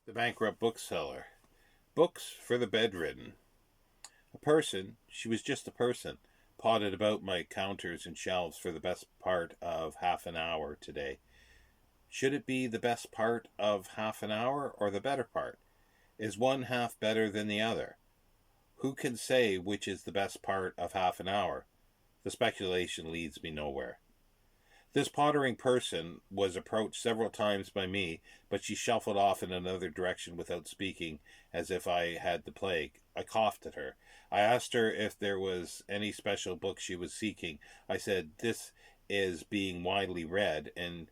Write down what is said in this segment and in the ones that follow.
The Bankrupt Bookseller. Books for the bedridden. A person, she was just a person, potted about my counters and shelves for the best part of half an hour today. Should it be the best part of half an hour or the better part? Is one half better than the other? Who can say which is the best part of half an hour? The speculation leads me nowhere. This pottering person was approached several times by me, but she shuffled off in another direction without speaking, as if I had the plague. I coughed at her. I asked her if there was any special book she was seeking. I said, "This is being widely read," and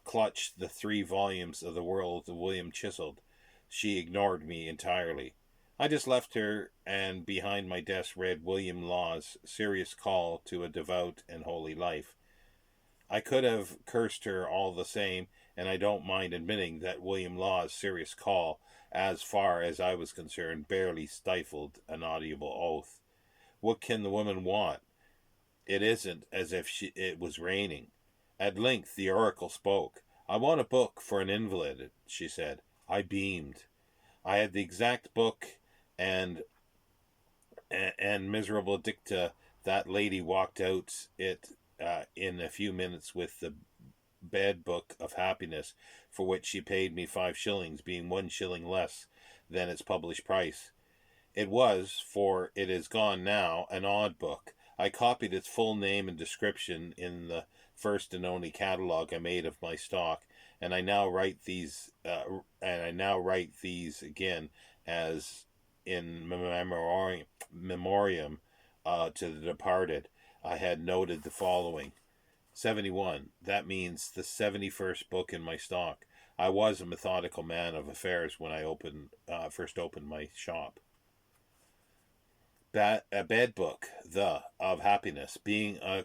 clutched the 3 volumes of The World of William Chiseled. She ignored me entirely. I just left her and behind my desk read William Law's Serious Call to a Devout and Holy Life. I could have cursed her all the same, and I don't mind admitting that William Law's Serious Call, as far as I was concerned, barely stifled an audible oath. What can the woman want? It isn't as if it was raining. At length the oracle spoke. "I want a book for an invalid," she said. I beamed. I had the exact book and miserable dicta. That lady walked out in a few minutes with the bed book of happiness, for which she paid me 5 shillings, being 1 shilling less than its published price. It was, for it is gone now, an odd book. I copied its full name and description in the first and only catalogue I made of my stock, and I now write these again as in memoriam to the departed. I had noted the following: 71. That means the 71st book in my stock. I was a methodical man of affairs when I first opened my shop. A bed book, of happiness, being a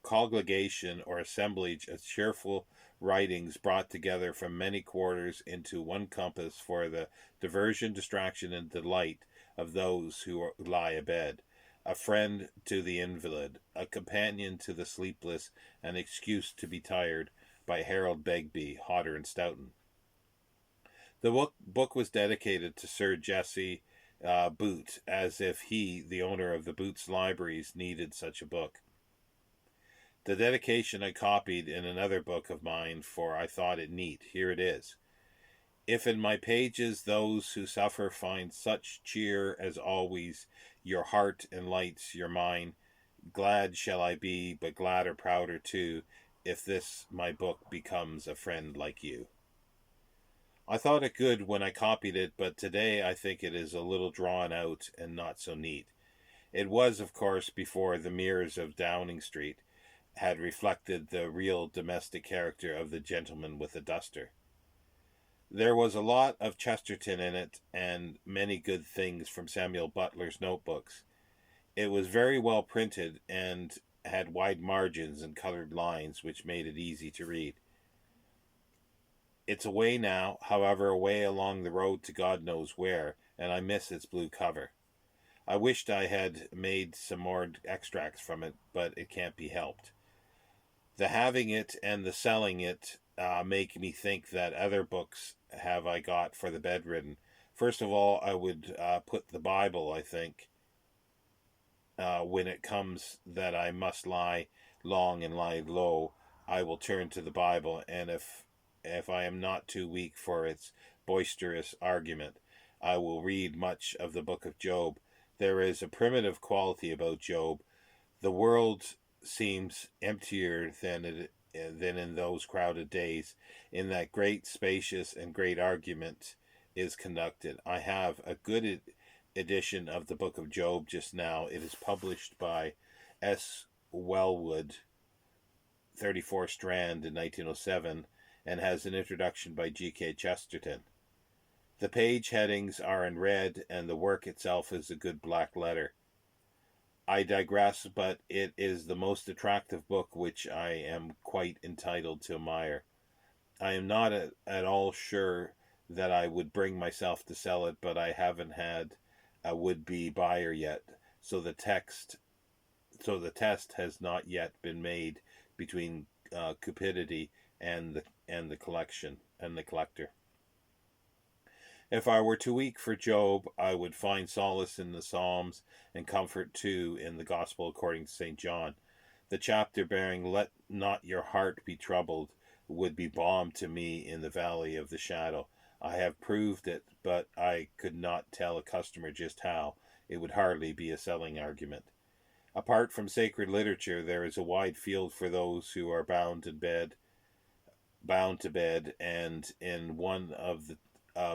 congregation or assemblage of cheerful writings brought together from many quarters into one compass for the diversion, distraction, and delight of those who lie abed. A friend to the invalid, a companion to the sleepless, an excuse to be tired, by Harold Begbie, Hodder and Stoughton. The book was dedicated to Sir Jesse Boot, as if he, the owner of the Boots Libraries, needed such a book. The dedication I copied in another book of mine, for I thought it neat. Here it is. If in my pages those who suffer find such cheer as always your heart enlights your mind, glad shall I be, but gladder, prouder too, if this my book becomes a friend like you. I thought it good when I copied it, but today I think it is a little drawn out and not so neat. It was, of course, before the mirrors of Downing Street had reflected the real domestic character of the gentleman with a duster. There was a lot of Chesterton in it, and many good things from Samuel Butler's notebooks. It was very well printed, and had wide margins and colored lines, which made it easy to read. It's away now, however, away along the road to God knows where, and I miss its blue cover. I wished I had made some more extracts from it, but it can't be helped. The having it and the selling it make me think that other books have I got for the bedridden. First of all, I would put the Bible, I think, when it comes that I must lie long and lie low, I will turn to the Bible, and if I am not too weak for its boisterous argument, I will read much of the book of Job. There is a primitive quality about Job. The world seems emptier than in those crowded days, in that great, spacious, and great argument is conducted. I have a good edition of the book of Job just now. It is published by S. Wellwood, 34 Strand in 1907, and has an introduction by G.K. Chesterton. The page headings are in red, and the work itself is a good black letter. I digress, but it is the most attractive book which I am quite entitled to admire. I am not at all sure that I would bring myself to sell it, but I haven't had a would-be buyer yet, so the test has not yet been made between cupidity and the collector. If I were too weak for Job, I would find solace in the Psalms and comfort too in the Gospel according to St. John. The chapter bearing, "Let not your heart be troubled," would be balm to me in the valley of the shadow. I have proved it, but I could not tell a customer just how. It would hardly be a selling argument. Apart from sacred literature, there is a wide field for those who are bound to bed, and in one of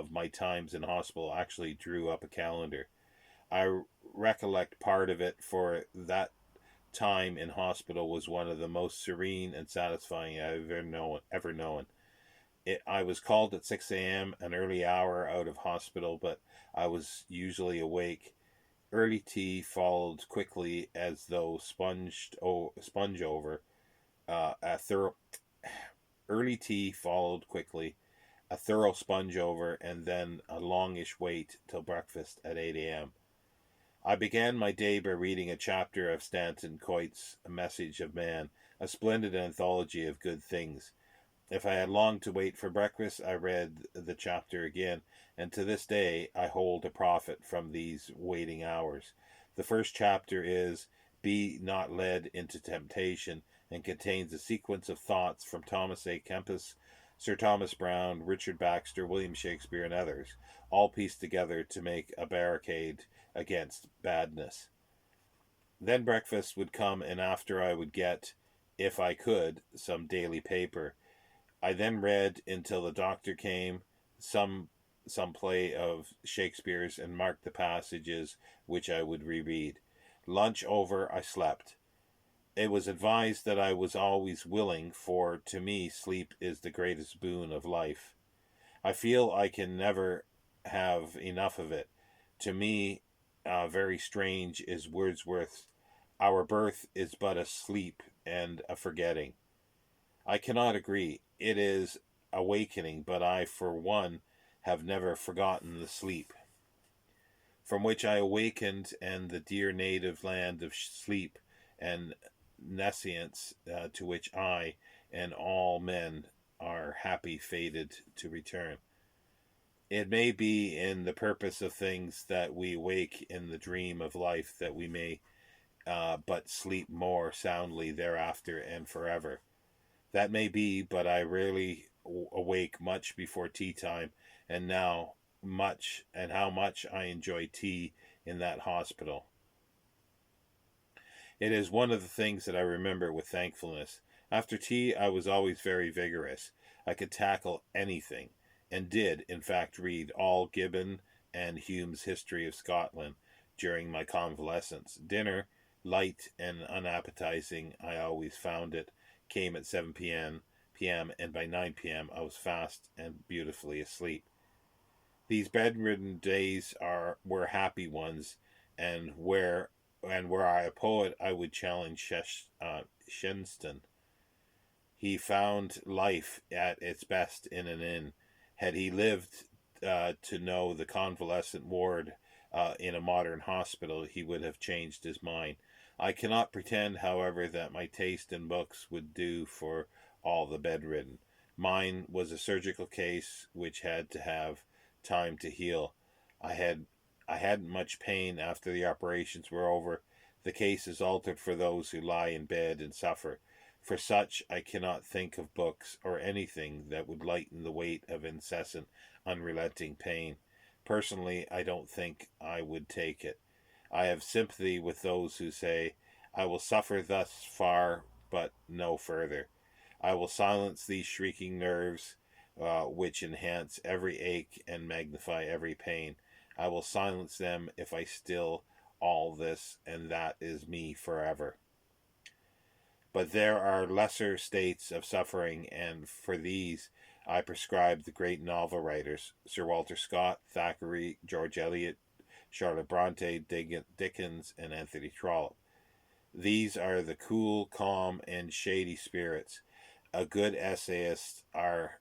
my times in hospital actually drew up a calendar. I recollect part of it, for that time in hospital was one of the most serene and satisfying I've ever known. I was called at 6 a.m., an early hour out of hospital, but I was usually awake. Early tea followed quickly, as though sponge over a thorough. Early tea followed quickly, a thorough sponge over, and then a longish wait till breakfast at 8 a.m. I began my day by reading a chapter of Stanton Coit's A Message of Man, a splendid anthology of good things. If I had longed to wait for breakfast, I read the chapter again, and to this day I hold a profit from these waiting hours. The first chapter is "Be Not Led into Temptation," and contains a sequence of thoughts from Thomas A. Kempis, Sir Thomas Browne, Richard Baxter, William Shakespeare, and others, all pieced together to make a barricade against badness. Then breakfast would come, and after I would get, if I could, some daily paper. I then read until the doctor came, some play of Shakespeare's, and marked the passages which I would reread. Lunch over, I slept. It was advised that I was always willing, for to me sleep is the greatest boon of life. I feel I can never have enough of it. To me, very strange is Wordsworth's "Our birth is but a sleep and a forgetting." I cannot agree. It is awakening, but I, for one, have never forgotten the sleep from which I awakened, and the dear native land of sleep and nescience to which I and all men are happy fated to return. It may be in the purpose of things that we wake in the dream of life, that we may but sleep more soundly thereafter and forever. That may be, but I rarely awake much before tea time, and now how much I enjoy tea in that hospital. It is one of the things that I remember with thankfulness. After tea, I was always very vigorous. I could tackle anything, and did, in fact, read all Gibbon and Hume's History of Scotland during my convalescence. Dinner, light and unappetizing, I always found it, came at 7 p.m., and by 9 p.m. I was fast and beautifully asleep. These bedridden days were happy ones, and were I a poet, I would challenge Shenstone. He found life at its best in an inn. Had he lived to know the convalescent ward in a modern hospital, he would have changed his mind. I cannot pretend, however, that my taste in books would do for all the bedridden. Mine was a surgical case which had to have time to heal. I hadn't much pain after the operations were over. The case is altered for those who lie in bed and suffer. For such I cannot think of books or anything that would lighten the weight of incessant, unrelenting pain. Personally, I don't think I would take it. I have sympathy with those who say, "I will suffer thus far, but no further. I will silence these shrieking nerves, which enhance every ache and magnify every pain. I will silence them if I still all this, and that is me forever." But there are lesser states of suffering, and for these I prescribe the great novel writers, Sir Walter Scott, Thackeray, George Eliot, Charlotte Bronte, Dickens, and Anthony Trollope. These are the cool, calm, and shady spirits. The good essayists are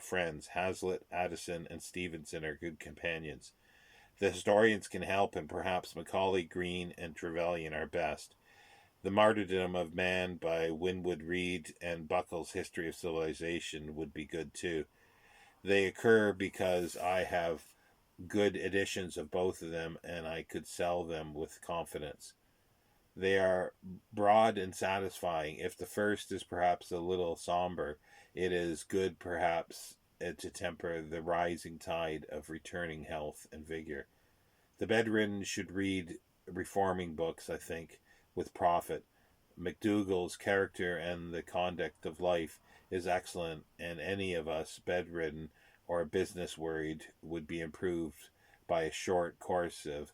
friends. Hazlitt, Addison, and Stevenson are good companions. The historians can help, and perhaps Macaulay, Green, and Trevelyan are best. The Martyrdom of Man by Winwood Reade and Buckle's History of Civilization would be good too. They occur because I have good editions of both of them and I could sell them with confidence. They are broad and satisfying. If the first is perhaps a little somber, it is good perhaps to temper the rising tide of returning health and vigor. The bedridden should read reforming books, I think, with profit. McDougall's Character and the Conduct of Life is excellent, and any of us, bedridden or business worried, would be improved by a short course of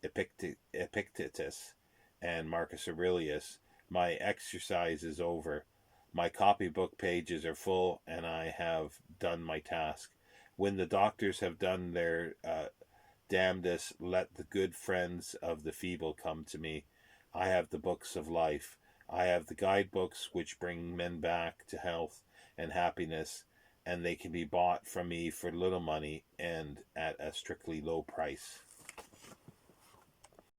Epictetus and Marcus Aurelius. My exercise is over. My copybook pages are full, and I have done my task. When the doctors have done their damnedest, let the good friends of the feeble come to me. I have the books of life. I have the guidebooks which bring men back to health and happiness, and they can be bought from me for little money and at a strictly low price.